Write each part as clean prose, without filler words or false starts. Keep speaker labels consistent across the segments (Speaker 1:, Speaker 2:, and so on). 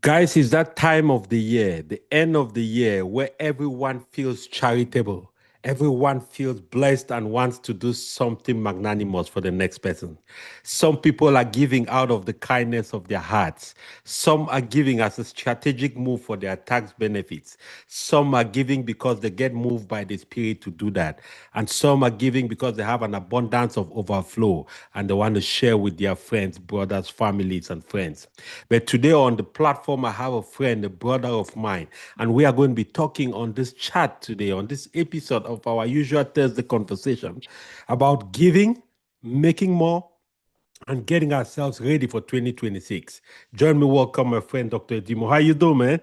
Speaker 1: Guys, it's that time of the year, the end of the year, where everyone feels charitable. Everyone feels blessed and wants to do something magnanimous for the next person. Some people are giving out of the kindness of their hearts. Some are giving as a strategic move for their tax benefits. Some are giving because they get moved by the Spirit to do that. And some are giving because they have an abundance of overflow and they want to share with their friends, brothers, families, and friends. But today on the platform, I have a friend, a brother of mine, and we are going to be talking on this chat today, on this episode of our usual Thursday conversation about giving, making more, and getting ourselves ready for 2026. Join me, welcome my friend, Dr. Dimo. How you doing, man?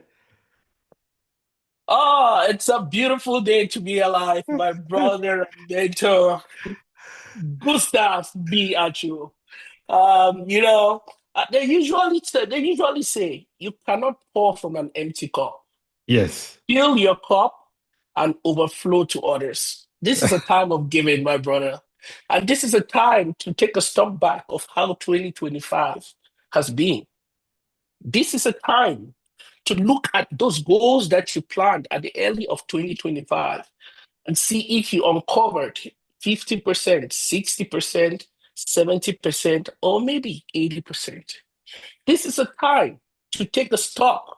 Speaker 2: Oh, it's a beautiful day to be alive, my brother and mentor, Gustav B. Achu. You know, they usually say you cannot pour from an empty cup.
Speaker 1: Yes.
Speaker 2: Fill your cup and overflow to others. This is a time of giving, my brother. And this is a time to take a step back of how 2025 has been. This is a time to look at those goals that you planned at the early of 2025 and see if you uncovered 50%, 60%, 70%, or maybe 80%. This is a time to take a stock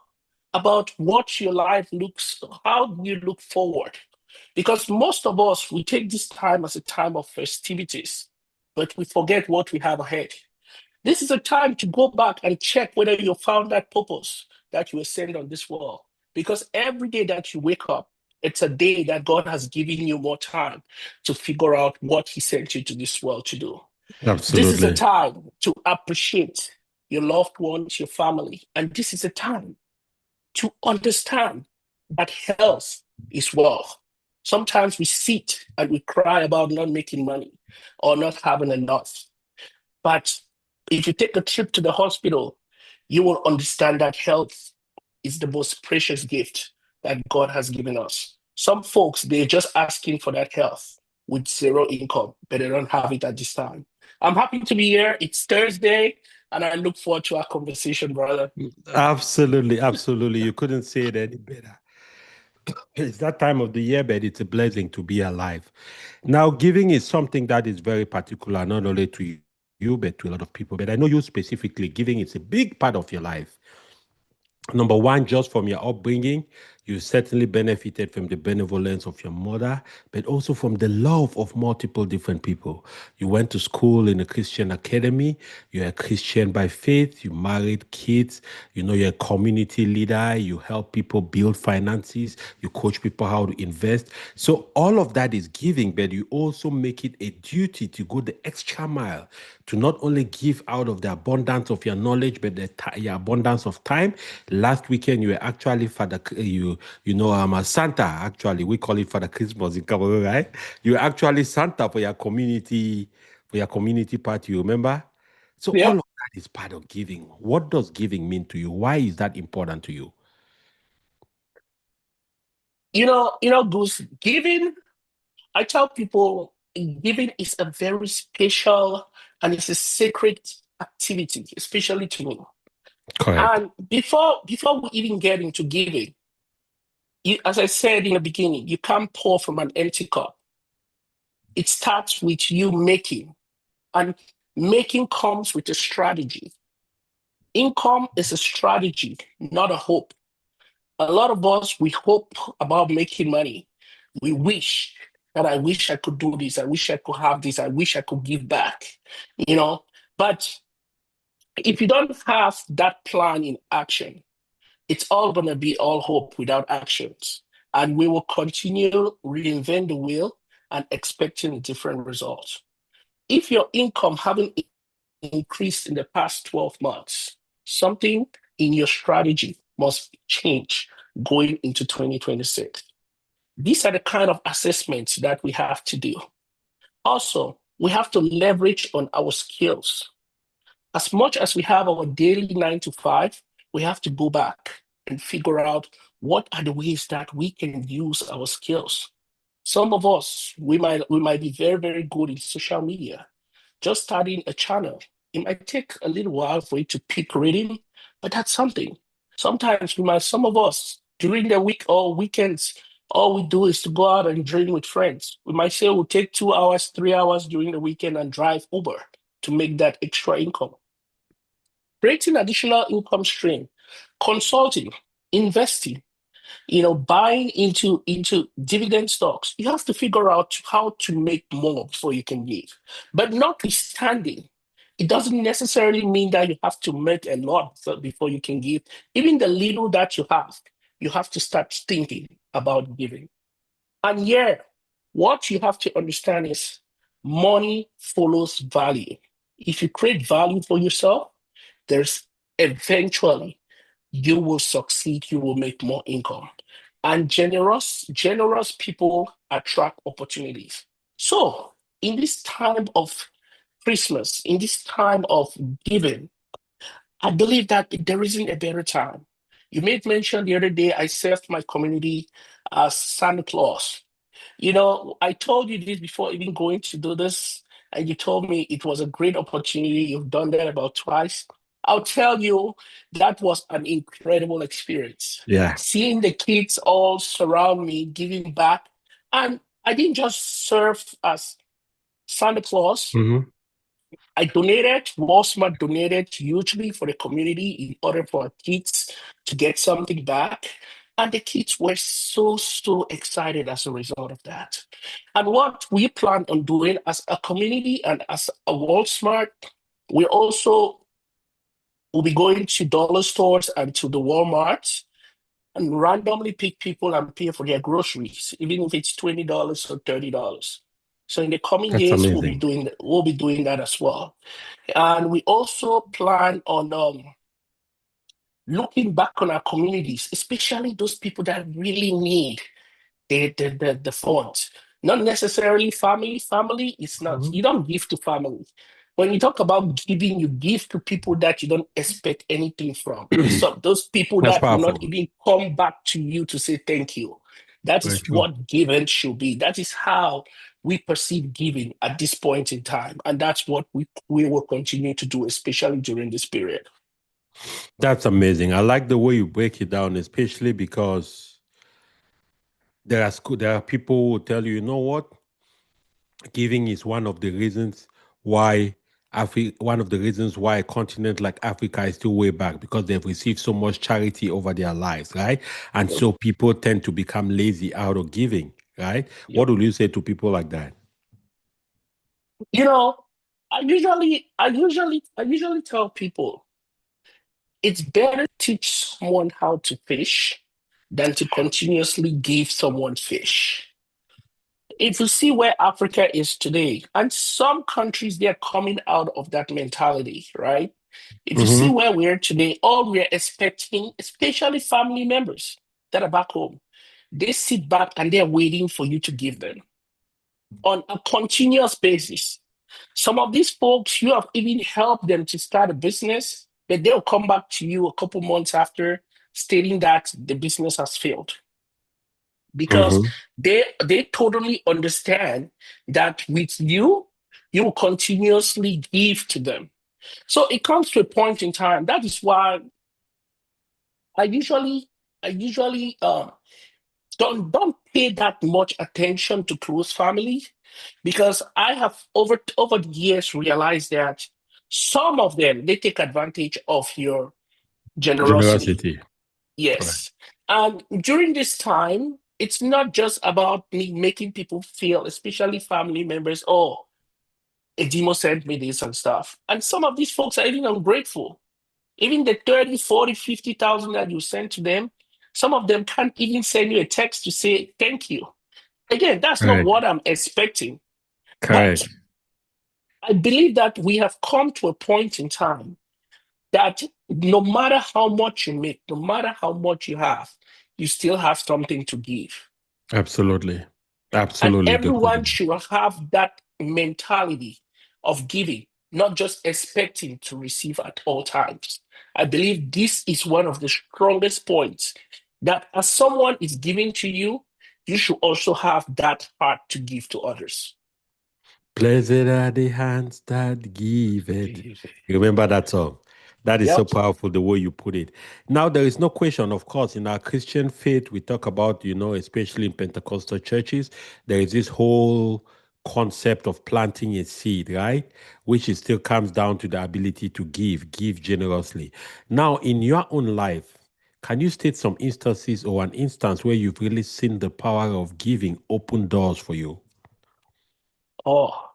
Speaker 2: about what your life looks, how do you look forward? Because most of us, we take this time as a time of festivities, but we forget what we have ahead. This is a time to go back and check whether you found that purpose that you were sent on this world. Because every day that you wake up, it's a day that God has given you more time to figure out what He sent you to this world to do. This is a
Speaker 1: Absolutely.
Speaker 2: time to appreciate your loved ones, your family. And this is a time to understand that health is wealth. Sometimes we sit and we cry about not making money or not having enough. But if you take a trip to the hospital, you will understand that health is the most precious gift that God has given us. Some folks, they're just asking for that health with zero income, but they don't have it at this time. I'm happy to be here. It's Thursday, and I look forward to our conversation, brother.
Speaker 1: Absolutely, absolutely. You couldn't say it any better. It's that time of the year, but it's a blessing to be alive. Now, giving is something that is very particular, not only to you, but to a lot of people. But I know you specifically, giving is a big part of your life. Number one, just from your upbringing, you certainly benefited from the benevolence of your mother, but also from the love of multiple different people. You went to school in a Christian academy. You're a Christian by faith. You married kids. You know, you're a community leader. You help people build finances. You coach people how to invest. So all of that is giving, but you also make it a duty to go the extra mile to not only give out of the abundance of your knowledge, but your abundance of time. Last weekend, you were actually Father, a Santa. Actually, we call it Father Christmas in Cameroon, right? You were actually Santa for your community party. You remember? So all
Speaker 2: Yep.
Speaker 1: of that is part of giving. What does giving mean to you? Why is that important to you?
Speaker 2: Goose, giving, I tell people giving is a very special and it's a sacred activity, especially to me.
Speaker 1: Correct.
Speaker 2: And before we even get into giving, as I said in the beginning, you can't pour from an empty cup. It starts with you making, and making comes with a strategy. Income is a strategy, not a hope. A lot of us, we hope about making money. We wish that I wish I could do this. I wish I could have this. I wish I could give back, you know. But if you don't have that plan in action, it's all going to be all hope without actions. And we will continue reinvent the wheel and expecting a different result. If your income haven't increased in the past 12 months, something in your strategy must change going into 2026. These are the kind of assessments that we have to do. Also, we have to leverage on our skills. As much as we have our daily 9 to 5, we have to go back and figure out what are the ways that we can use our skills. Some of us, we might be very, very good in social media. Just starting a channel, it might take a little while for it to peak reading, but that's something. Sometimes some of us during the week or weekends, all we do is to go out and drink with friends. We might say we'll take 2 hours, 3 hours during the weekend and drive Uber to make that extra income. Creating additional income stream, consulting, investing, buying into dividend stocks. You have to figure out how to make more before you can give. But notwithstanding, it doesn't necessarily mean that you have to make a lot before you can give. Even the little that you have to start thinking about giving. And yeah, what you have to understand is money follows value. If you create value for yourself, there's eventually you will succeed, you will make more income. And generous people attract opportunities. So in this time of Christmas, in this time of giving, I believe that there isn't a better time. You made mention the other day, I served my community as Santa Claus. I told you this before even going to do this, and you told me it was a great opportunity. You've done that about twice. I'll tell you, that was an incredible experience.
Speaker 1: Yeah.
Speaker 2: Seeing the kids all surround me, giving back. And I didn't just serve as Santa Claus.
Speaker 1: Mm-hmm.
Speaker 2: I donated, Walmart donated hugely for the community in order for our kids to get something back. And the kids were so excited as a result of that. And what we plan on doing as a community and as a Walmart, we also will be going to dollar stores and to the Walmarts and randomly pick people and pay for their groceries, even if it's $20 or $30. So in the coming
Speaker 1: That's
Speaker 2: years,
Speaker 1: amazing.
Speaker 2: we'll be doing that as well. And we also plan on looking back on our communities, especially those people that really need the funds. Not necessarily family. Family is not,
Speaker 1: Mhm.
Speaker 2: you don't give to family. When you talk about giving, you give to people that you don't expect anything from. So those people
Speaker 1: That's
Speaker 2: that will not
Speaker 1: powerful.
Speaker 2: even come back to you to say thank you. That
Speaker 1: Very
Speaker 2: is
Speaker 1: true.
Speaker 2: what giving should be. That is how we perceive giving at this point in time. And that's what we will continue to do, especially during this period.
Speaker 1: That's amazing. I like the way you break it down, especially because there are people who will tell you, you know what? Giving is one of the reasons why one of the reasons why a continent like Africa is still way back, because they've received so much charity over their lives, right? And
Speaker 2: Yep.
Speaker 1: so people tend to become lazy out of giving, right?
Speaker 2: Yep.
Speaker 1: What would you say to people like that?
Speaker 2: You know, I usually tell people it's better to teach someone how to fish than to continuously give someone fish. If you see where Africa is today, and some countries they're coming out of that mentality, right? If you see
Speaker 1: Mm-hmm.
Speaker 2: where we are today, all we're expecting, especially family members that are back home, they sit back and they're waiting for you to give them on a continuous basis. Some of these folks, you have even helped them to start a business, but they'll come back to you a couple months after stating that the business has failed because
Speaker 1: Mm-hmm.
Speaker 2: they totally understand that with you, you will continuously give to them. So it comes to a point in time. That is why I usually don't pay that much attention to close family because I have over the years realized that some of them they take advantage of your generosity.
Speaker 1: Generosity. Right.
Speaker 2: Yes. And during this time, it's not just about me making people feel, especially family members, oh, Edimo sent me this and stuff. And some of these folks are even ungrateful. Even the 30, 40, 50,000 that you send to them, some of them can't even send you a text to say thank you. Again, that's not
Speaker 1: Correct.
Speaker 2: what I'm expecting. But
Speaker 1: Correct.
Speaker 2: I believe that we have come to a point in time that no matter how much you make, no matter how much you still have something to give.
Speaker 1: Absolutely.
Speaker 2: And
Speaker 1: Absolutely.
Speaker 2: everyone should have that mentality of giving, not just expecting to receive at all times. I believe this is one of the strongest points that as someone is giving to you, you should also have that heart to give to others.
Speaker 1: Blessed are the hands that give it. You remember that song? That is so
Speaker 2: Yep.
Speaker 1: powerful the way you put it. Now, there is no question, of course, in our Christian faith, we talk about, especially in Pentecostal churches, there is this whole concept of planting a seed, right? Which is still comes down to the ability to give generously. Now, in your own life, can you state some instances or an instance where you've really seen the power of giving open doors for you?
Speaker 2: Oh,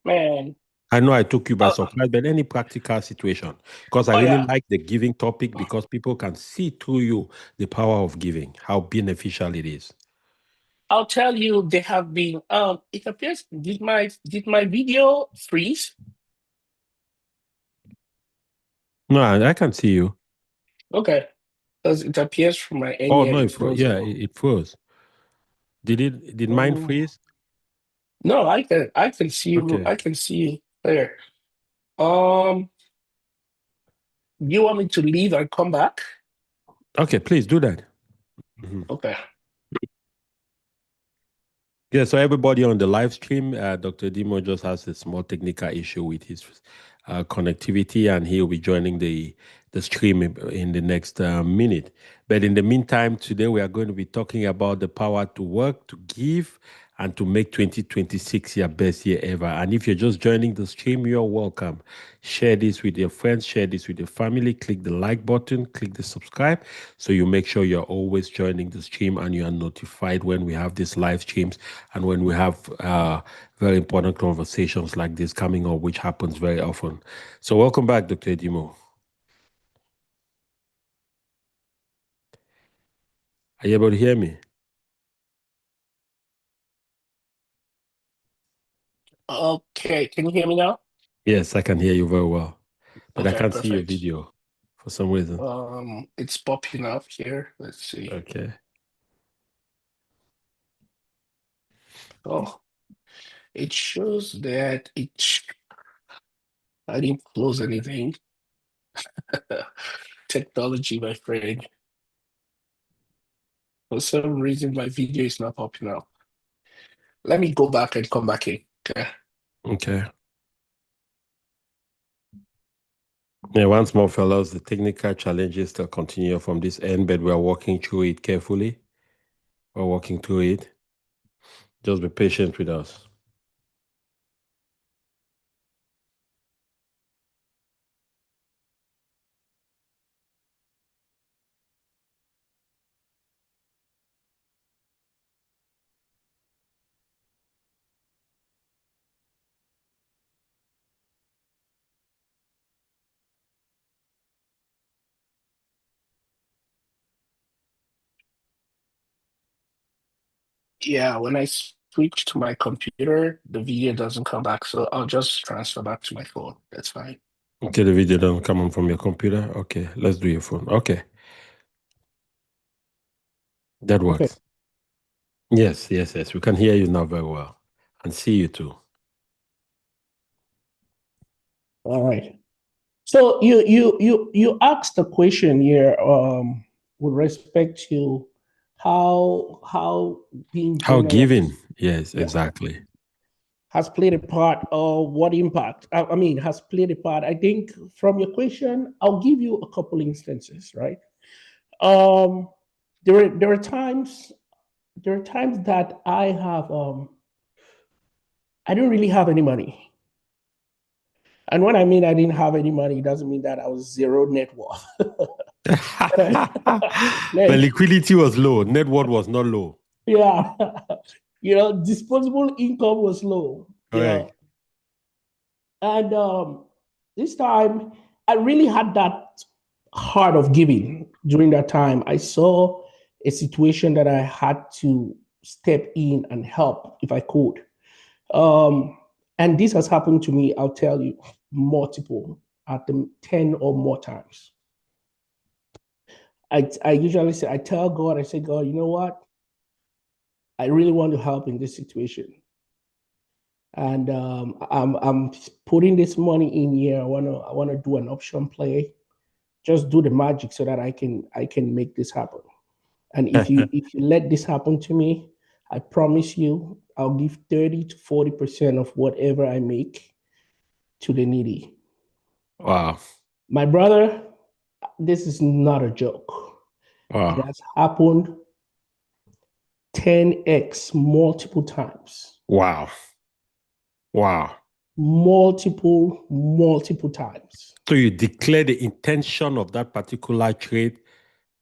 Speaker 2: man.
Speaker 1: I know I took you by
Speaker 2: Uh,
Speaker 1: surprise, but any practical situation, because I
Speaker 2: oh,
Speaker 1: really
Speaker 2: yeah.
Speaker 1: like the giving topic because people can see through you the power of giving, how beneficial it is.
Speaker 2: I'll tell you, they have been, it appears, did my video freeze?
Speaker 1: No, I can see you.
Speaker 2: Okay. Because it appears from my end
Speaker 1: Oh
Speaker 2: here,
Speaker 1: no,
Speaker 2: it's
Speaker 1: yeah,
Speaker 2: frozen.
Speaker 1: it froze. Did mine
Speaker 2: Oh.
Speaker 1: freeze?
Speaker 2: No, I can see you.
Speaker 1: Okay.
Speaker 2: I can see you there. Um, you want me to leave and come back?
Speaker 1: Okay, please do that. Mhm.
Speaker 2: Okay.
Speaker 1: Yeah, so everybody on the live stream, Dr. Dimo just has a small technical issue with his connectivity, and he'll be joining the stream in the next minute. But in the meantime, today we are going to be talking about the power to work, to give, and to make 2026 your best year ever. And if you're just joining the stream, you're welcome. Share this with your friends, share this with your family, click the like button, click the subscribe, so you make sure you're always joining the stream and you are notified when we have these live streams and when we have very important conversations like this coming up, which happens very often. So welcome back, Dr. Edimo. Are you able to hear me?
Speaker 2: Okay. Can you hear me now?
Speaker 1: Yes, I can hear you very well, but I
Speaker 2: Okay,
Speaker 1: can't see your
Speaker 2: perfect.
Speaker 1: video for some reason.
Speaker 2: It's popping up here. Let's see.
Speaker 1: Okay.
Speaker 2: Oh, it shows that I didn't close anything. Technology, my friend. For some reason, my video is not popping up. Let me go back and come back in. Okay.
Speaker 1: Okay. Yeah, once more, fellows, the technical challenges still continue from this end, but we are working through it carefully. We're working through it. Just be patient with us.
Speaker 2: Yeah, when I switch to my computer, the video doesn't come back. So I'll just transfer back to my phone. That's fine.
Speaker 1: Okay, the video doesn't come on from your computer. Okay, let's do your phone. Okay, that
Speaker 2: Okay.
Speaker 1: works. Yes, yes, yes. We can hear you now very well and see you too.
Speaker 2: All right. So you asked a question here with respect to how being
Speaker 1: How giving?
Speaker 2: generous,
Speaker 1: Yes,
Speaker 2: yeah,
Speaker 1: exactly.
Speaker 2: has played a part, or what impact, I mean, has played a part. I think from your question, I'll give you a couple instances, right? Um, there are times that I don't really have any money. And when I mean I didn't have any money, it doesn't mean that I was zero net worth.
Speaker 1: But
Speaker 2: Like,
Speaker 1: liquidity was low. Net worth was not low.
Speaker 2: yeah, disposable income was low,
Speaker 1: Correct.
Speaker 2: and this time I really had that heart of giving. During that time, I saw a situation that I had to step in and help if I could. Um, and this has happened to me, I'll tell you, multiple, at the 10 or more times. I usually say, I tell God, I say, God, you know what? I really want to help in this situation. And I'm putting this money in here. I wanna do an option play. Just do the magic so that I can make this happen. And if you let this happen to me, I promise you, I'll give 30 to 40% of whatever I make to the needy.
Speaker 1: Wow.
Speaker 2: My brother, this is not a joke. It
Speaker 1: Wow.
Speaker 2: has happened 10x multiple times.
Speaker 1: Wow. Wow.
Speaker 2: Multiple times.
Speaker 1: So you declare the intention of that particular trade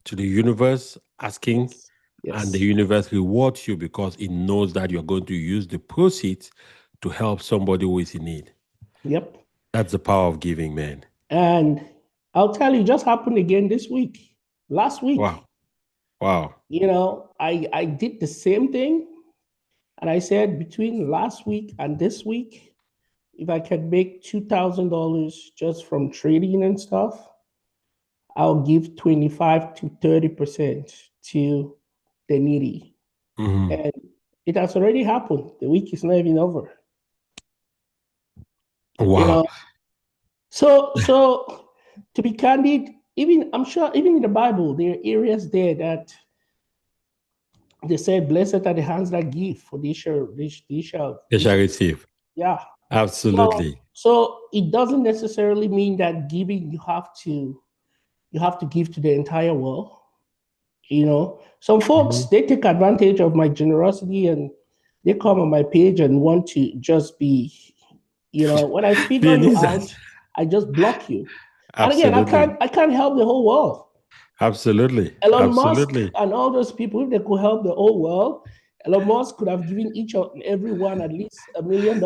Speaker 1: to the universe, asking,
Speaker 2: Yes.
Speaker 1: and the
Speaker 2: Yes.
Speaker 1: universe rewards you because it knows that you're going to use the proceeds to help somebody who is in need.
Speaker 2: Yep.
Speaker 1: That's the power of giving, man.
Speaker 2: And I'll tell you, it just happened again this week. Last week,
Speaker 1: Wow. Wow.
Speaker 2: I did the same thing. And I said between last week and this week, if I can make $2,000 just from trading and stuff, I'll give 25 to 30% to the needy.
Speaker 1: Mhm.
Speaker 2: And it has already happened. The week is not even over. You
Speaker 1: Wow.
Speaker 2: know, so to be candid, even I'm sure even in the Bible, there are areas there that they said, "Blessed are the hands that give, for they shall
Speaker 1: They shall receive.
Speaker 2: yeah."
Speaker 1: Absolutely.
Speaker 2: So it doesn't necessarily mean that giving you have to give to the entire world. Some folks,
Speaker 1: Mhm.
Speaker 2: they take advantage of my generosity and they come on my page and want to just be, when I figure you
Speaker 1: Viennese.
Speaker 2: out, I just block you. And again,
Speaker 1: Absolutely.
Speaker 2: I can't help the whole world.
Speaker 1: Absolutely.
Speaker 2: Elon Musk
Speaker 1: Absolutely.
Speaker 2: and all those people, if they could help the whole world, Elon Musk could have given each and every one at least $1 million.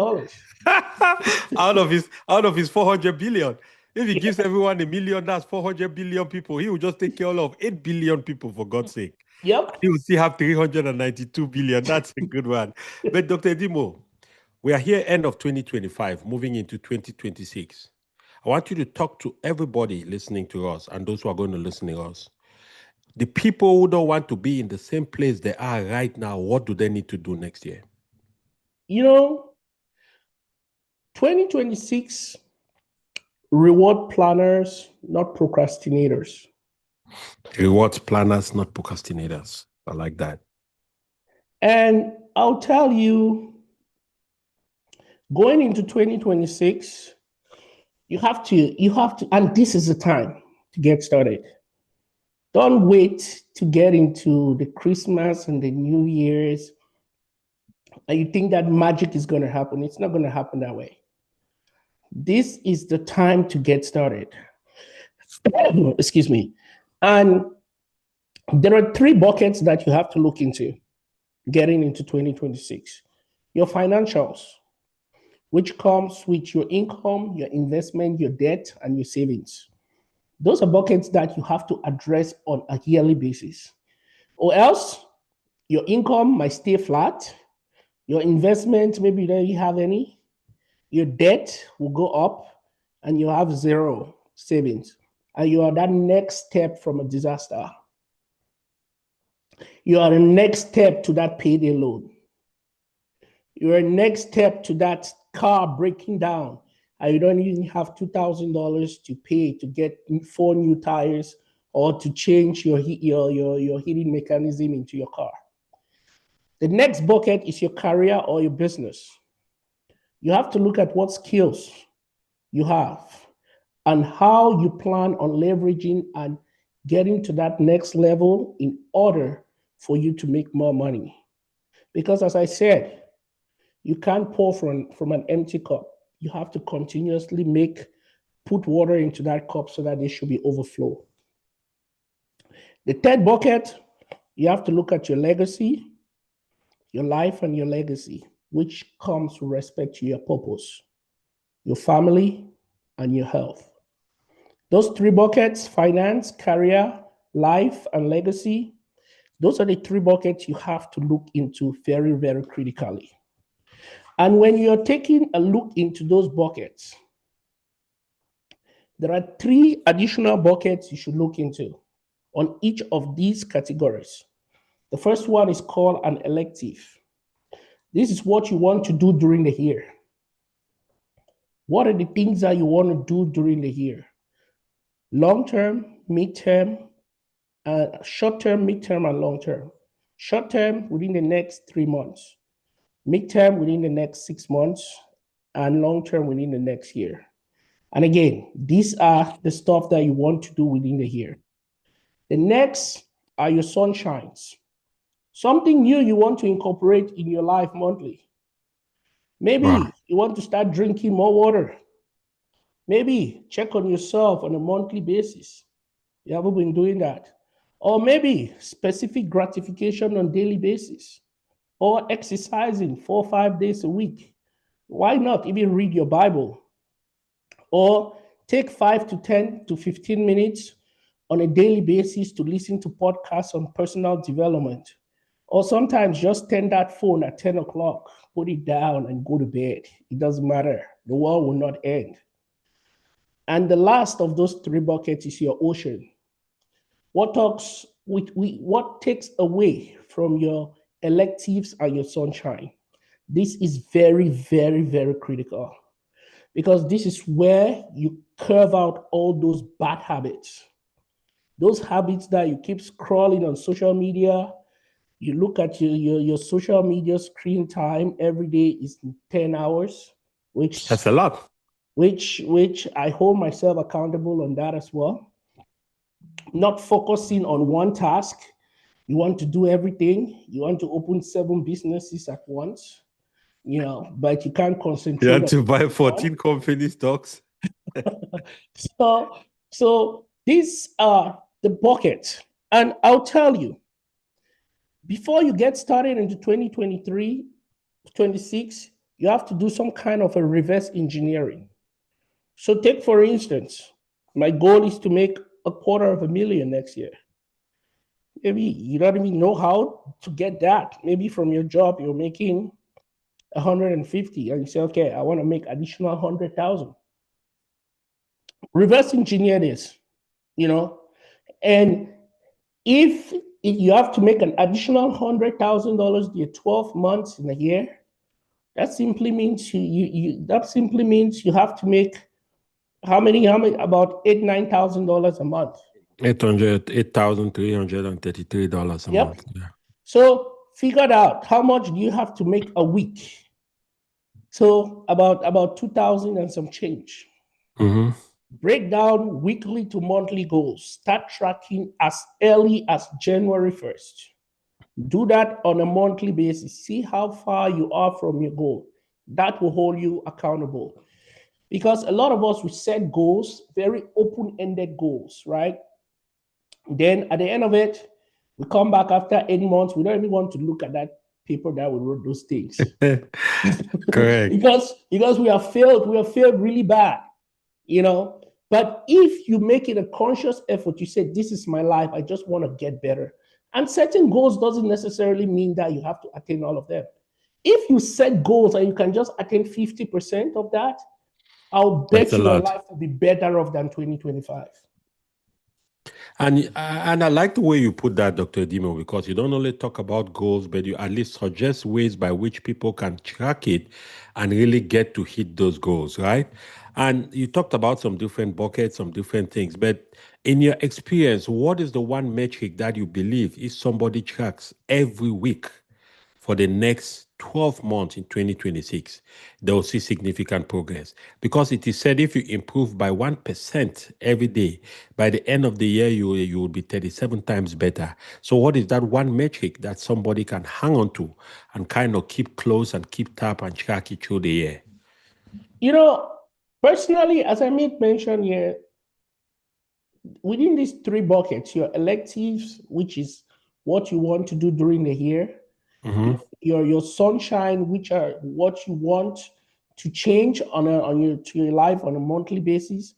Speaker 1: out of his 400 billion. If he gives
Speaker 2: Yeah.
Speaker 1: everyone $1 million, that's 400 billion people. He will just take care of 8 billion people, for God's sake.
Speaker 2: Yep.
Speaker 1: He will still have 392 billion. That's a good one. But Dr. Dimo, we are here end of 2025, moving into 2026. I want you to talk to everybody listening to us and those who are going to listen to us. The people who don't want to be in the same place they are right now, what do they need to do next year?
Speaker 2: 2026 reward planners, not procrastinators.
Speaker 1: Rewards planners, not procrastinators. I like that.
Speaker 2: And I'll tell you, going into 2026, you have to, and this is the time to get started. Don't wait to get into the Christmas and the New Year's and you think that magic is going to happen. It's not going to happen that way. This is the time to get started. Excuse me. And there are 3 buckets that you have to look into getting into 2026. Your financials, which comes with your income, your investment, your debt, and your savings. Those are buckets that you have to address on a yearly basis. Or else your income might stay flat, your investment, maybe you don't even have any, your debt will go up, and you have 0 savings. And you are that next step from a disaster. You are the next step to that payday loan. Your next step to that car breaking down and you don't even have $2,000 to pay to get 4 new tires or to change your heating mechanism into your car. The next bucket is your career or your business. You have to look at what skills you have and how you plan on leveraging and getting to that next level in order for you to make more money. Because as I said, you can't pour from an empty cup. You have to continuously put water into that cup so that there should be overflow. The third bucket, you have to look at your legacy, your life and your legacy, which comes with respect to your purpose, your family, and your health. Those 3 buckets, finance, career, life, and legacy, those are the 3 buckets you have to look into very, very critically. And when you're taking a look into those buckets, there are 3 additional buckets you should look into on each of these categories. The first one is called an elective. This is what you want to do during the year. What are the things that you want to do during the year? Long term, mid term, short term, mid term, and long term. Short term within the next 3 months, mid term within the next 6 months, and long term within the next year. And again, these are the stuff that you want to do within the year. The next are your sunshines. Something new you want to incorporate in your life monthly. Maybe
Speaker 1: Wow.
Speaker 2: you want to start drinking more water. Maybe check on yourself on a monthly basis. You haven't been doing that. Or maybe specific gratification on daily basis. Or exercising 4 or 5 days a week. Why not even read your Bible? Or take 5 to 10 to 15 minutes on a daily basis to listen to podcasts on personal development. Or sometimes just turn that phone at 10 o'clock, put it down, and go to bed. It doesn't matter. The world will not end. And the last of those three buckets is your ocean. What takes away from your electives and your sunshine? This is very, very, very critical because this is where you curve out all those bad habits. Those habits that you keep scrolling on social media, you look at your social media screen time every day is 10 hours,
Speaker 1: That's a lot.
Speaker 2: which I hold myself accountable on that as well. Not focusing on one task. You want to do everything. You want to open 7 businesses at once, but you can't concentrate.
Speaker 1: You have to buy 14 company stocks.
Speaker 2: So these are the buckets. And I'll tell you, before you get started into 2023, 26, you have to do some kind of a reverse engineering. So take, for instance, my goal is to make $250,000 next year. Maybe you don't even know how to get that. Maybe from your job, you're making 150 and you say, okay, I want to make additional 100,000. Reverse engineer this, and if you have to make an additional $100,000 your 12 months in a year, that simply means you have to make how many about $9,000 a month.
Speaker 1: $8,333 a month. Yeah.
Speaker 2: So figure out how much do you have to make a week. So about 2,000 and some change.
Speaker 1: Mm-hmm.
Speaker 2: Break down weekly to monthly goals. Start tracking as early as January 1st. Do that on a monthly basis. See how far you are from your goal. That will hold you accountable. Because a lot of us, we set goals, very open-ended goals, right? Then at the end of it, we come back after 8 months. We don't even want to look at that paper that we wrote those things.
Speaker 1: Correct.
Speaker 2: because we have failed. We have failed really bad, But if you make it a conscious effort, you say, this is my life. I just want to get better. And setting goals doesn't necessarily mean that you have to attain all of them. If you set goals and you can just attain 50% of that, I'll bet you your life will be better off than 2025.
Speaker 1: And I like the way you put that, Dr. Edimo, because you don't only talk about goals, but you at least suggest ways by which people can track it and really get to hit those goals, right? And you talked about some different buckets, some different things. But in your experience, what is the one metric that you believe if somebody tracks every week for the next 12 months in 2026, they will see significant progress? Because it is said if you improve by 1% every day, by the end of the year, you will be 37 times better. So what is that one metric that somebody can hang on to and kind of keep close and keep tap and track it through the year?
Speaker 2: Personally, as I made mention here, within these 3 buckets, your electives, which is what you want to do during the year,
Speaker 1: mm-hmm.
Speaker 2: your sunshine, which are what you want to change to your life on a monthly basis.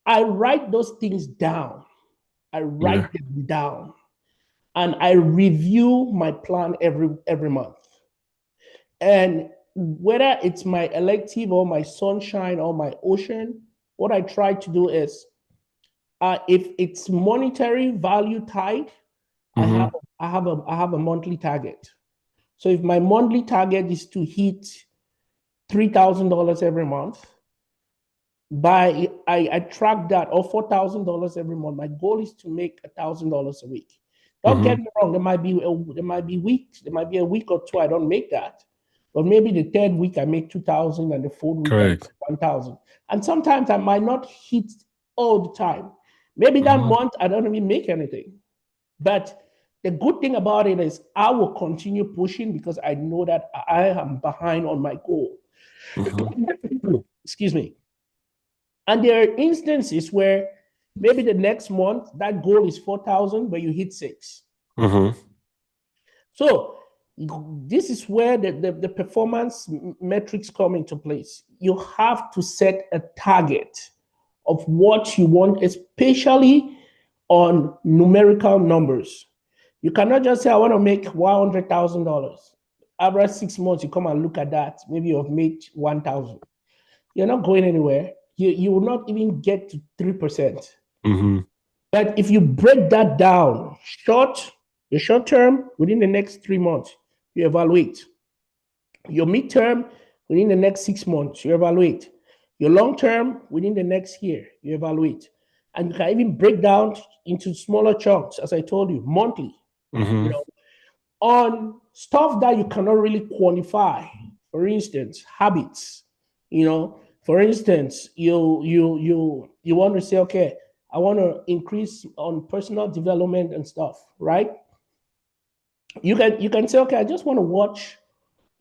Speaker 2: I write those things down. Them down, and I review my plan every month. And whether it's my elective or my sunshine or my ocean, what I try to do is, if it's monetary value tied,
Speaker 1: mm-hmm.
Speaker 2: I have a monthly target. So if my monthly target is to hit $3,000 every month, I track that, or $4,000 every month. My goal is to make $1,000 a week. Don't get me wrong. There might be a week or two I don't make that, But maybe the third week I make 2,000 and the fourth week I make 1,000. And sometimes I might not hit all the time. Maybe that month I don't even make anything. But the good thing about it is I will continue pushing because I know that I am behind on my goal. Excuse me. And there are instances where maybe the next month that goal is 4,000, but you hit 6. So this is where the performance metrics come into place. You have to set a target of what you want, especially on numerical numbers. You cannot just say, I want to make $100,000. After 6 months, you come and look at that. Maybe you've made 1,000. You're not going anywhere. You will not even get to 3%. But if you break that down, the short term, within the next 3 months, you evaluate. Your midterm, within the next 6 months, you evaluate. Your long term, within the next year, you evaluate. And you can even break down into smaller chunks, as I told you, monthly. You know, on stuff that you cannot really quantify. For instance, habits. You know, for instance, you want to say, okay, I want to increase on personal development and stuff, right? You can say, okay, I just want to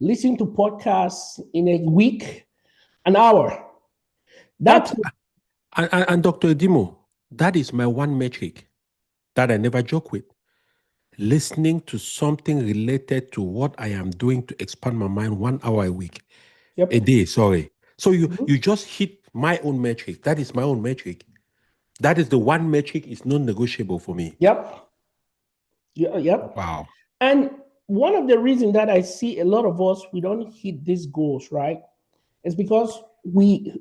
Speaker 2: listen to podcasts in a week, an hour.
Speaker 1: And Dr. Edimo, that is my one metric that I never joke with. Listening to something related to what I am doing to expand my mind 1 hour a week. A day, sorry. So you just hit my own metric. That is my own metric. That is the one metric is non-negotiable for me.
Speaker 2: Yep.
Speaker 1: Wow.
Speaker 2: And one of the reasons that I see a lot of us, we don't hit these goals, right? Is because we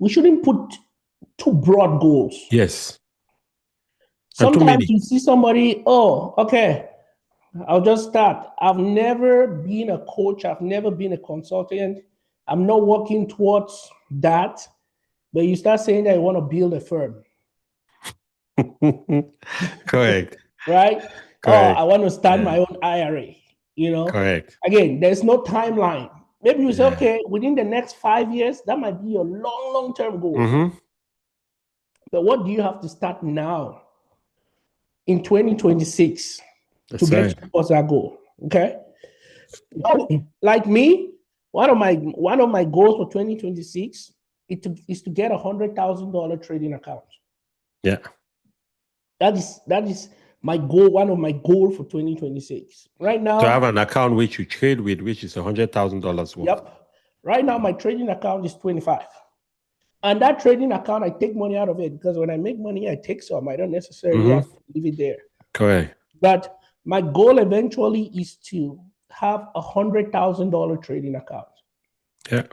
Speaker 2: shouldn't put too broad goals.
Speaker 1: Yes.
Speaker 2: Sometimes you see somebody, oh, okay, I'll just start. I've never been a coach. I've never been a consultant. I'm not working towards that. But you start saying that you want to build a firm.
Speaker 1: Correct.
Speaker 2: Right?
Speaker 1: Correct.
Speaker 2: Oh, I want to start my own IRA. You know?
Speaker 1: Correct.
Speaker 2: Again, there's no timeline. Maybe you say, okay, within the next 5 years, that might be your long-term goal. But what do you have to start now in 2026 to get towards that goal? Okay. Like me, one of my goals for 2026 is to get $100,000 trading account.
Speaker 1: Yeah.
Speaker 2: That is my goal, one of my goals for 2026. Right now,
Speaker 1: to have an account which you trade with, which is $100,000 worth.
Speaker 2: Yep. Right now, my trading account is 25. And that trading account, I take money out of it because when I make money, I take some. I don't necessarily have to leave it there.
Speaker 1: Correct.
Speaker 2: But my goal eventually is to have $100,000 trading account.
Speaker 1: Yeah.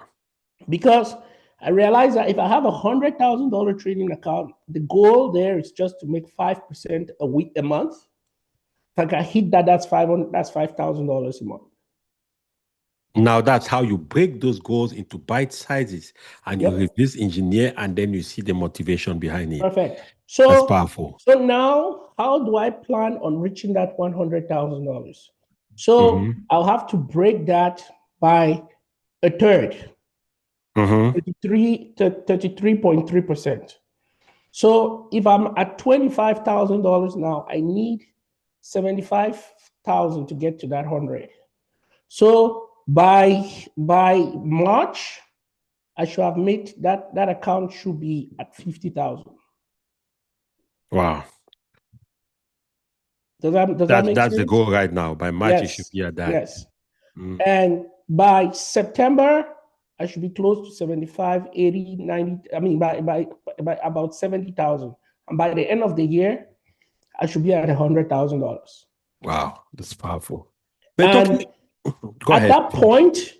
Speaker 1: Because
Speaker 2: I realize that if I have $100,000 trading account, the goal there is just to make 5% a month. If I can hit that, that's $5,000 a month.
Speaker 1: Now that's how you break those goals into bite sizes and you reverse engineer, and then you see the motivation behind it.
Speaker 2: Perfect. So
Speaker 1: that's powerful.
Speaker 2: So now, how do I plan on reaching that $100,000? So I'll have to break that by a third. 33.3%. So if I'm at $25,000 now, I need $75,000 to get to that 100. So by March, I should have made that account should be at 50,000.
Speaker 1: Wow.
Speaker 2: Does that make sense?
Speaker 1: That's the goal right now. By March, you should be at that.
Speaker 2: Yes. And by September, I should be close to 75, 80, 90. I mean, by about 70,000. And by the end of the year, I should be at $100,000.
Speaker 1: Wow, that's powerful.
Speaker 2: And at that point,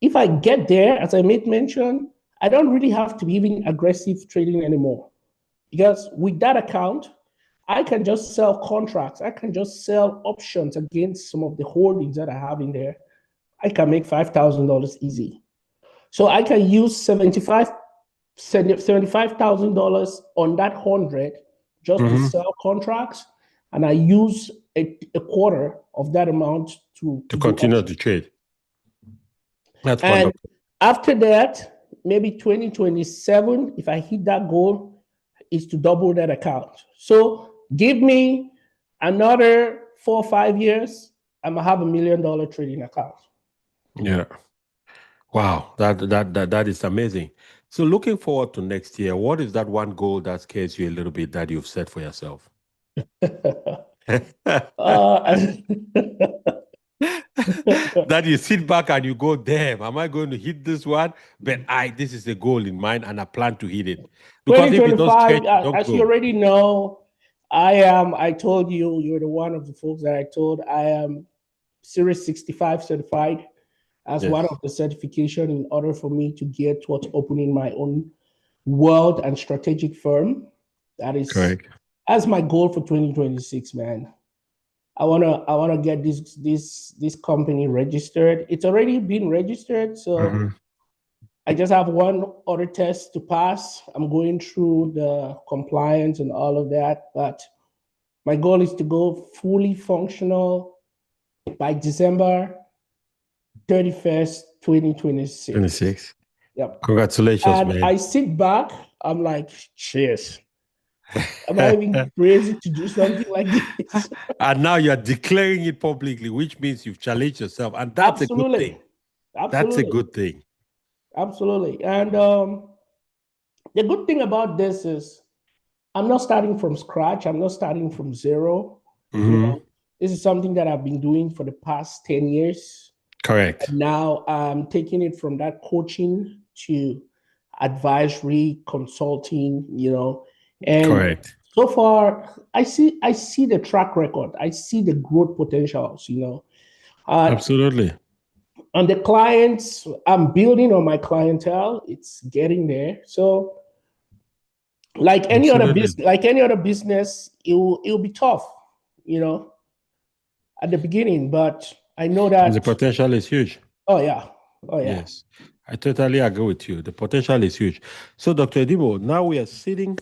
Speaker 2: if I get there, as I made mention, I don't really have to be even aggressive trading anymore. Because with that account, I can just sell contracts. I can just sell options against some of the holdings that I have in there. I can make $5,000 easy. So I can use $75,000 on that 100 just to sell contracts, and I use a quarter of that amount to
Speaker 1: continue to trade. That's
Speaker 2: And
Speaker 1: wonderful.
Speaker 2: after that, maybe 2027, if I hit that goal, is to double that account. So give me another 4 or 5 years, I'm gonna have $1 million trading account.
Speaker 1: Yeah. Wow, that is amazing. So looking forward to next year, what is that one goal that scares you a little bit that you've set for yourself? That you sit back and you go, damn, am I going to hit this one? But this is a goal in mind and I plan to hit it. Because if you don't
Speaker 2: 2025,
Speaker 1: stretch, you don't
Speaker 2: as you
Speaker 1: grow.
Speaker 2: already know, I told you, you're the one of the folks that I told, I am Series 65 certified as one
Speaker 1: Yes.
Speaker 2: of the certification in order for me to get towards opening my own world and strategic firm. That is
Speaker 1: Correct.
Speaker 2: as my goal for 2026, man. I wanna get this company registered. It's already been registered, so I just have one other test to pass. I'm going through the compliance and all of that, but my goal is to go fully functional by December 31st, 2026.
Speaker 1: 26.
Speaker 2: Yep.
Speaker 1: Congratulations,
Speaker 2: And
Speaker 1: man.
Speaker 2: I sit back, I'm like, cheers. Am I even crazy to do something like this?
Speaker 1: And now you're declaring it publicly, which means you've challenged yourself. And that's a good thing. That's a
Speaker 2: Absolutely.
Speaker 1: good thing.
Speaker 2: Absolutely. And the good thing about this is I'm not starting from scratch. I'm not starting from zero. You know, this is something that I've been doing for the past 10 years.
Speaker 1: Correct.
Speaker 2: And now I'm taking it from that coaching to advisory, consulting, and
Speaker 1: Correct.
Speaker 2: so far I see the track record. I see the growth potentials,
Speaker 1: Absolutely.
Speaker 2: and the clients, I'm building on my clientele. It's getting there. So like any other business, it'll be tough, at the beginning, but I know that
Speaker 1: the potential is huge.
Speaker 2: Oh yeah.
Speaker 1: Yes, I totally agree with you. The potential is huge. So, Dr. Edibo, now we are sitting.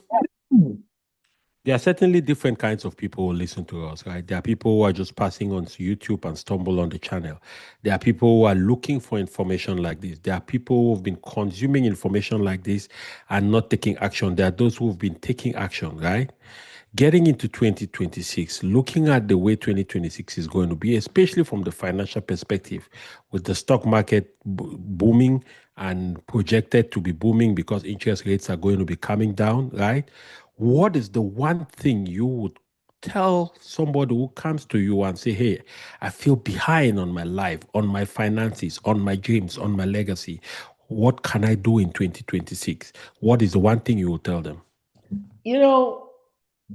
Speaker 1: There are certainly different kinds of people who listen to us, right? There are people who are just passing on to YouTube and stumble on the channel. There are people who are looking for information like this. There are people who have been consuming information like this and not taking action. There are those who have been taking action, right? Getting into 2026, looking at the way 2026 is going to be, especially from the financial perspective, with the stock market booming and projected to be booming because interest rates are going to be coming down, right? What is the one thing you would tell somebody who comes to you and say, hey, I feel behind on my life, on my finances, on my dreams, on my legacy? What can I do in 2026? What is the one thing you will tell them?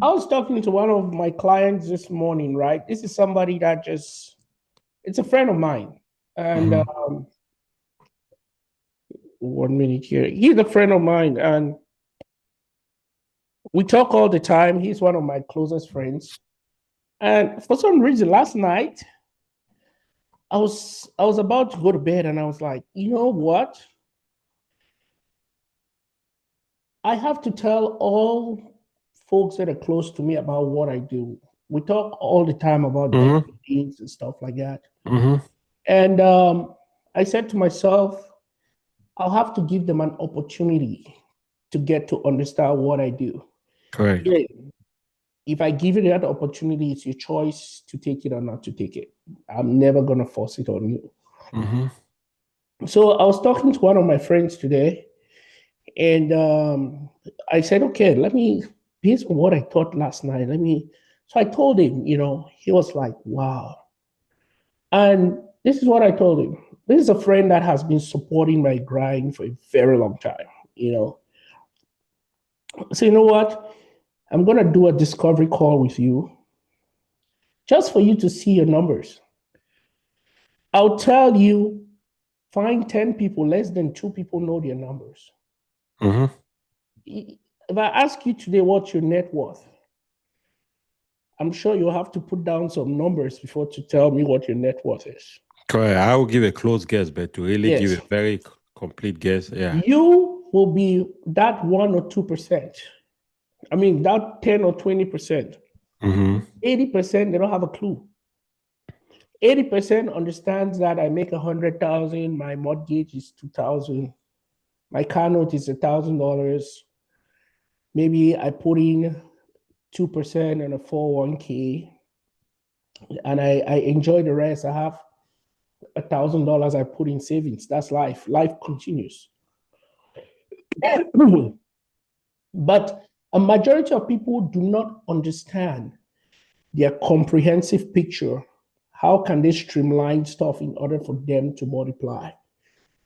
Speaker 2: I was talking to one of my clients this morning, right? This is somebody that it's a friend of mine. And 1 minute here. He's a friend of mine, and we talk all the time. He's one of my closest friends. And for some reason, last night, I was about to go to bed, and I was like, you know what? I have to tell all folks that are close to me about what I do. We talk all the time about things and stuff like that. And I said to myself, I'll have to give them an opportunity to get to understand what I do.
Speaker 1: Correct.
Speaker 2: Yeah. If I give you that opportunity, it's your choice to take it or not to take it. I'm never going to force it on you. So I was talking to one of my friends today, and I said, okay, based on what I thought last night, so I told him, he was like, wow. And this is what I told him. This is a friend that has been supporting my grind for a very long time, So you know what? I'm going to do a discovery call with you just for you to see your numbers. I'll tell you, find 10 people, less than 2 people know their numbers. If I ask you today what's your net worth, I'm sure you'll have to put down some numbers before to tell me what your net worth is.
Speaker 1: Correct. I will give a close guess, but to really give a very complete guess, yeah.
Speaker 2: You will be that 1 or 2%. I mean, that 10 or 20%. 80%, they don't have a clue. 80% understands that I make 100,000, my mortgage is 2,000, my car note is $1,000. Maybe I put in 2% in a 401k, and I enjoy the rest. I have $1,000 I put in savings. That's life. Life continues. But a majority of people do not understand their comprehensive picture. How can they streamline stuff in order for them to multiply?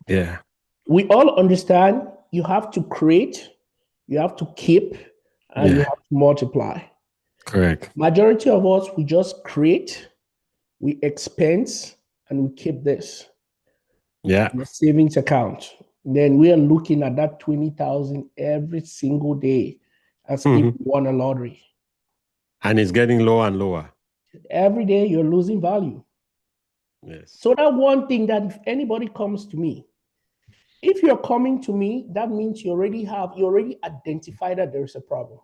Speaker 1: Yeah.
Speaker 2: We all understand you have to create, you have to keep, and you
Speaker 1: Yeah.
Speaker 2: have to multiply.
Speaker 1: Correct.
Speaker 2: Majority of us, we just create, we expense, and we keep this
Speaker 1: Yeah.
Speaker 2: in a savings account. Then we are looking at that 20,000 every single day as if
Speaker 1: Mhm.
Speaker 2: we won a lottery.
Speaker 1: And it's getting lower and lower.
Speaker 2: Every day you're losing value.
Speaker 1: Yes.
Speaker 2: So that one thing that if anybody comes to me, if you're coming to me, that means you already identified that there's a problem.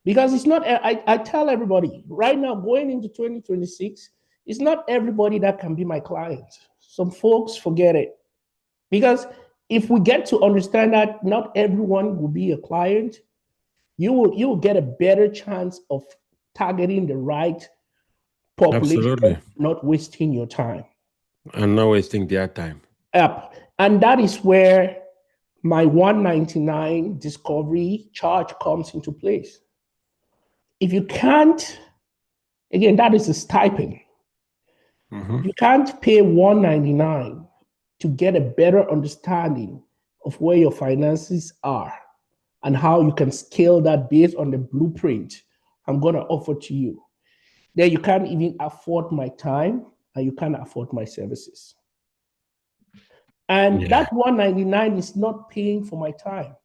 Speaker 2: Because it's not, I tell everybody right now, going into 2026, it's not everybody that can be my client. Some folks forget it. Because if we get to understand that not everyone will be a client, you will get a better chance of targeting the right population,
Speaker 1: Absolutely.
Speaker 2: not wasting your time.
Speaker 1: And not wasting their time.
Speaker 2: Yep. And that is where my 199 discovery charge comes into place. If you can't, again, that is a stipend.
Speaker 1: Mhm.
Speaker 2: You can't pay 199 to get a better understanding of where your finances are and how you can scale that based on the blueprint I'm going to offer to you. Then you can't even afford my time and you can't afford my services. And
Speaker 1: Yeah.
Speaker 2: that 199 is not paying for my time.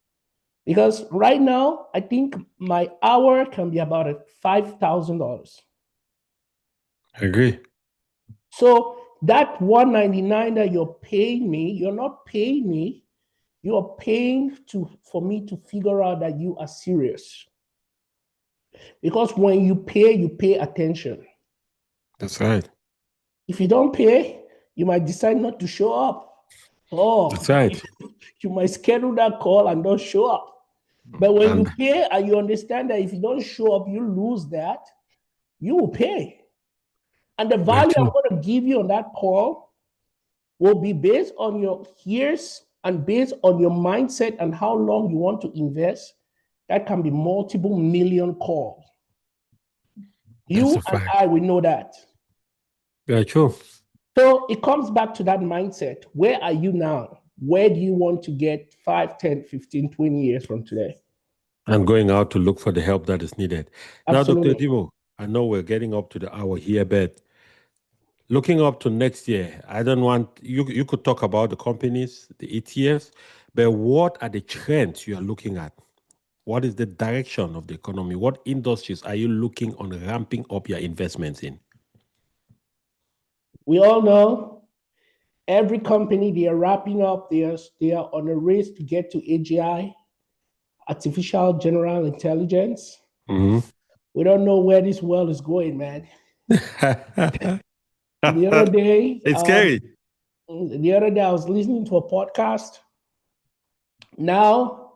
Speaker 2: Because right now, I think my hour can be about $5,000.
Speaker 1: I agree.
Speaker 2: So that 199 that you're paying me, you're not paying me, you're paying for me to figure out that you are serious. Because when you pay attention.
Speaker 1: That's right.
Speaker 2: If you don't pay, you might decide not to show up. Oh,
Speaker 1: That's right.
Speaker 2: you might schedule that call and don't show up. But when
Speaker 1: And
Speaker 2: you pay and you understand that if you don't show up, you lose that, you will pay. And the
Speaker 1: very
Speaker 2: value I'm
Speaker 1: true.
Speaker 2: going to give you on that call will be based on your years and based on your mindset and how long you want to invest. That can be multiple million calls.
Speaker 1: That's
Speaker 2: You
Speaker 1: a
Speaker 2: and
Speaker 1: fact.
Speaker 2: I, we know that.
Speaker 1: Very true.
Speaker 2: So it comes back to that mindset. Where are you now? Where do you want to get 5, 10, 15, 20 years from today?
Speaker 1: And going out to look for the help that is needed. Now, Dr.
Speaker 2: Absolutely.
Speaker 1: Dimo, I know we're getting up to the hour here, but looking up to next year, I don't want you could talk about the companies, the ETFs, but what are the trends you are looking at? What is the direction of the economy? What industries are you looking on ramping up your investments in?
Speaker 2: We all know every company, they are wrapping up, they are on a race to get to AGI, artificial general intelligence.
Speaker 1: Mhm.
Speaker 2: We don't know where this world is going, man. The other day,
Speaker 1: It's scary.
Speaker 2: I was listening to a podcast. Now,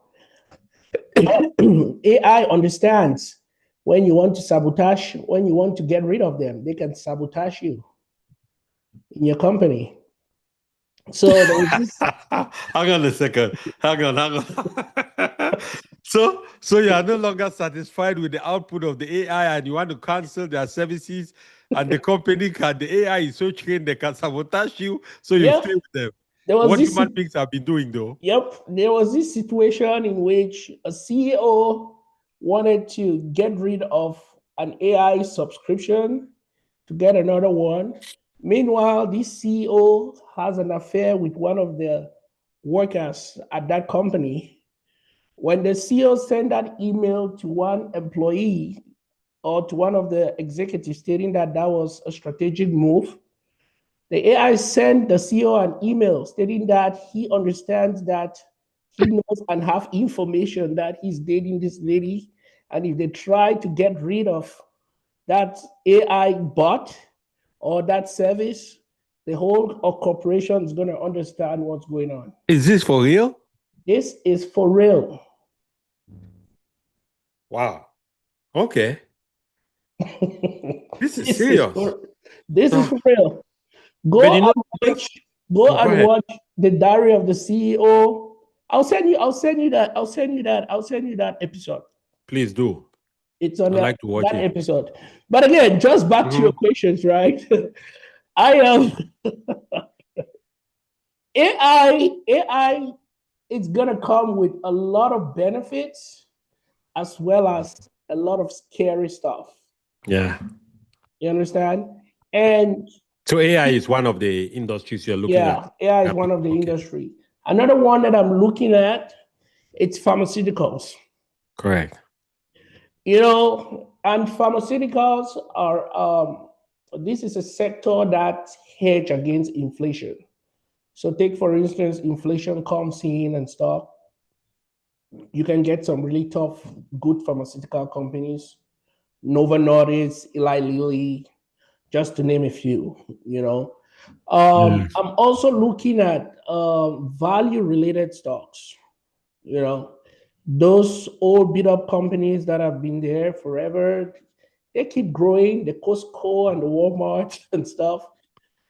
Speaker 2: AI understands when you want to sabotage, when you want to get rid of them, they can sabotage you in your company. So there was this.
Speaker 1: Hang on a second. Hang on. So you are no longer satisfied with the output of the AI and you want to cancel their services, and the company the AI is so trained they can sabotage you, so you
Speaker 2: Yeah,
Speaker 1: stay with them.
Speaker 2: there was
Speaker 1: What
Speaker 2: this.
Speaker 1: human beings have been doing though.
Speaker 2: Yep, there was this situation in which a CEO wanted to get rid of an AI subscription to get another one. Meanwhile, this CEO has an affair with one of the workers at that company. When the CEO sent that email to one employee or to one of the executives stating that that was a strategic move, the AI sent the CEO an email stating that he understands that he knows and have information that he's dating this lady. And if they try to get rid of that AI bot, or that service, the whole corporation is going to understand what's going on.
Speaker 1: Is this for real?
Speaker 2: This is for real.
Speaker 1: Wow. Okay. This is serious.
Speaker 2: This is for real. Go
Speaker 1: But you know,
Speaker 2: go and
Speaker 1: ahead.
Speaker 2: watch the Diary of the CEO. I'll send you that episode.
Speaker 1: Please do.
Speaker 2: It's on
Speaker 1: I like to watch
Speaker 2: that
Speaker 1: it.
Speaker 2: episode. But again, just back to your questions, right? I am AI is gonna come with a lot of benefits as well as a lot of scary stuff.
Speaker 1: Yeah.
Speaker 2: You understand? And
Speaker 1: so AI is one of the industries you're looking at.
Speaker 2: Yeah, AI is one of the industry. Another one that I'm looking at, it's pharmaceuticals.
Speaker 1: Correct.
Speaker 2: You know, and pharmaceuticals are this is a sector that hedge against inflation. So take for instance, inflation comes in and stuff. You can get some really tough, good pharmaceutical companies, Novo Nordisk, Eli Lilly, just to name a few. You know, I'm also looking at value-related stocks. You know, those old beat-up companies that have been there forever, they keep growing. The Costco and the Walmart and stuff.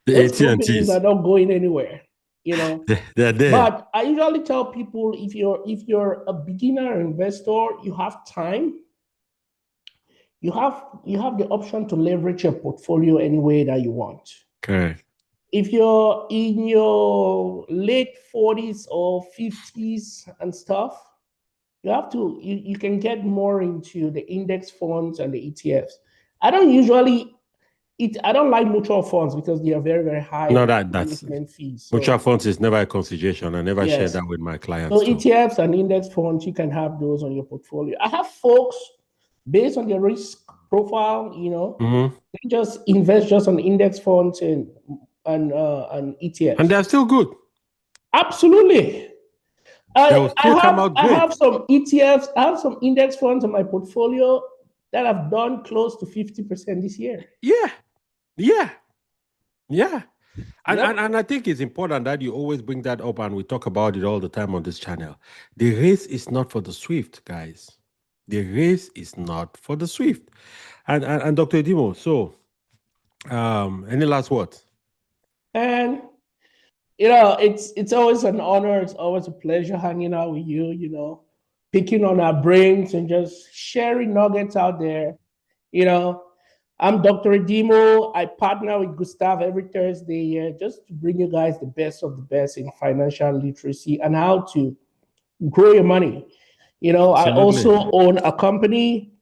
Speaker 2: Those companies are not going anywhere. You know,
Speaker 1: they're there.
Speaker 2: But I usually tell people if you're a beginner investor, you have time. You have the option to leverage your portfolio any way that you want.
Speaker 1: Correct.
Speaker 2: If you're in your late 40s or 50s and stuff, you have to you can get more into the index funds and the ETFs. I don't like mutual funds because they are very, very high.
Speaker 1: No, that's
Speaker 2: fees.
Speaker 1: So, mutual funds is never a consideration. I never share that with my clients.
Speaker 2: So ETFs and index funds, you can have those on your portfolio. I have folks based on their risk profile, you know, they just invest just on index funds and ETFs.
Speaker 1: And they're still good.
Speaker 2: Absolutely. I have some ETFs, I have some index funds on my portfolio that have done close to 50% this year.
Speaker 1: Yeah. And I think it's important that you always bring that up, and we talk about it all the time on this channel. The race is not for the swift, guys. The race is not for the swift. And Dr. Edimo, so any last words?
Speaker 2: And you know, it's always an honor. It's always a pleasure hanging out with you, you know, picking on our brains and just sharing nuggets out there. You know, I'm Dr. Edimo. I partner with Gustav every Thursday just to bring you guys the best of the best in financial literacy and how to grow your money. You know, Absolutely. I also own a company.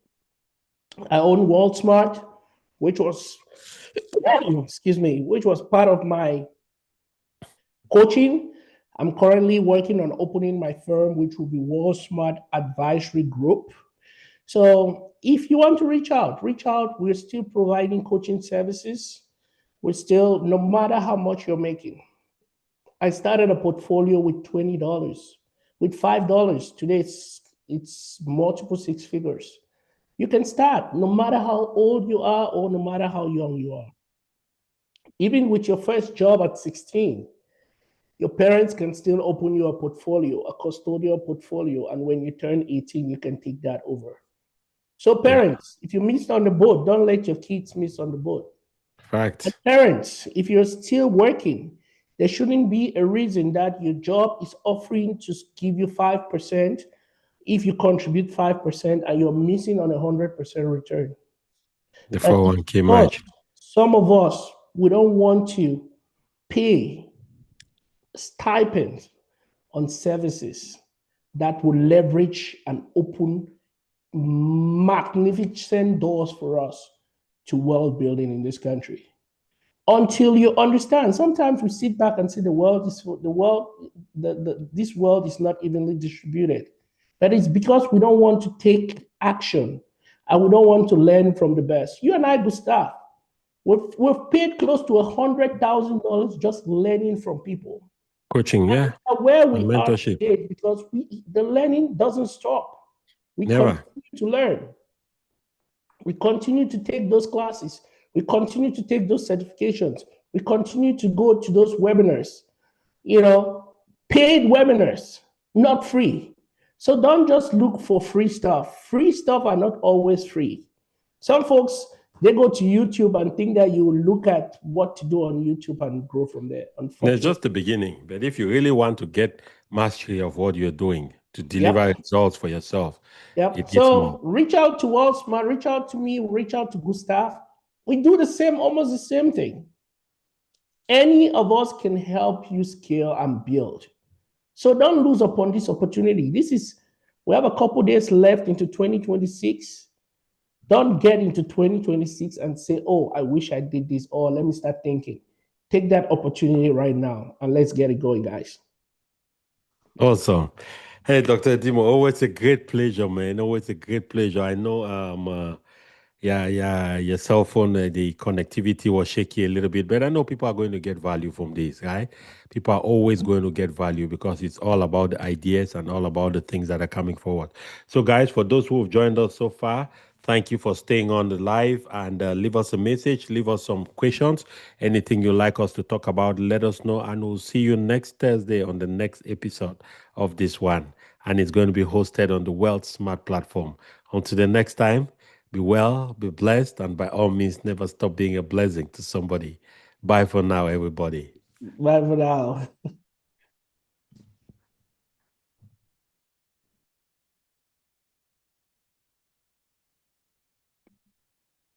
Speaker 2: I own WorldSmart, which was, which was part of my coaching. I'm currently working on opening my firm, which will be WorldSmart Advisory Group. So if you want to reach out. We're still providing coaching services. We're still, no matter how much you're making. I started a portfolio with $20, with $5. Today it's multiple six figures. You can start no matter how old you are or no matter how young you are. Even with your first job at 16, your parents can still open you a portfolio, a custodial portfolio, and when you turn 18, you can take that over. So parents, if you missed on the boat, don't let your kids miss on the boat.
Speaker 1: Fact.
Speaker 2: And parents, if you're still working, there shouldn't be a reason that your job is offering to give you 5% if you contribute 5% and you're missing on 100% return.
Speaker 1: The 401k match.
Speaker 2: Some of us, we don't want to pay stipends on services that will leverage and open magnificent doors for us to wealth building in this country. Until you understand, sometimes we sit back and say this world is not evenly distributed. That is because we don't want to take action and we don't want to learn from the best. You and I, Gustav, we've paid close to $100,000 just learning from people.
Speaker 1: Coaching,
Speaker 2: and where we are today, because the learning doesn't stop. We continue to learn. We continue to take those classes. We continue to take those certifications. We continue to go to those webinars, paid webinars, not free. So don't just look for free stuff. Free stuff are not always free. Some folks, they go to YouTube and think that you look at what to do on YouTube and grow from there.
Speaker 1: It's just the beginning. But if you really want to get mastery of what you're doing to deliver results for yourself,
Speaker 2: so reach out to Wellsmart, reach out to me, reach out to Gustav. We do almost the same thing. Any of us can help you scale and build. So don't lose upon this opportunity. We have a couple days left into 2026. Don't get into 2026 and say, oh, I wish I did this, or let me start thinking. Take that opportunity right now and let's get it going, guys.
Speaker 1: Awesome. Hey, Dr. Dimo, always a great pleasure, man. Always a great pleasure. I know your cell phone, the connectivity was shaky a little bit, but I know people are going to get value from this, right? People are always going to get value because it's all about the ideas and all about the things that are coming forward. So, guys, for those who have joined us so far, thank you for staying on the live and leave us a message, leave us some questions, anything you'd like us to talk about, let us know, and we'll see you next Thursday on the next episode of this one. And it's going to be hosted on the Wealth Smart platform. Until the next time, be well, be blessed, and by all means, never stop being a blessing to somebody. Bye for now, everybody.
Speaker 2: Bye for now.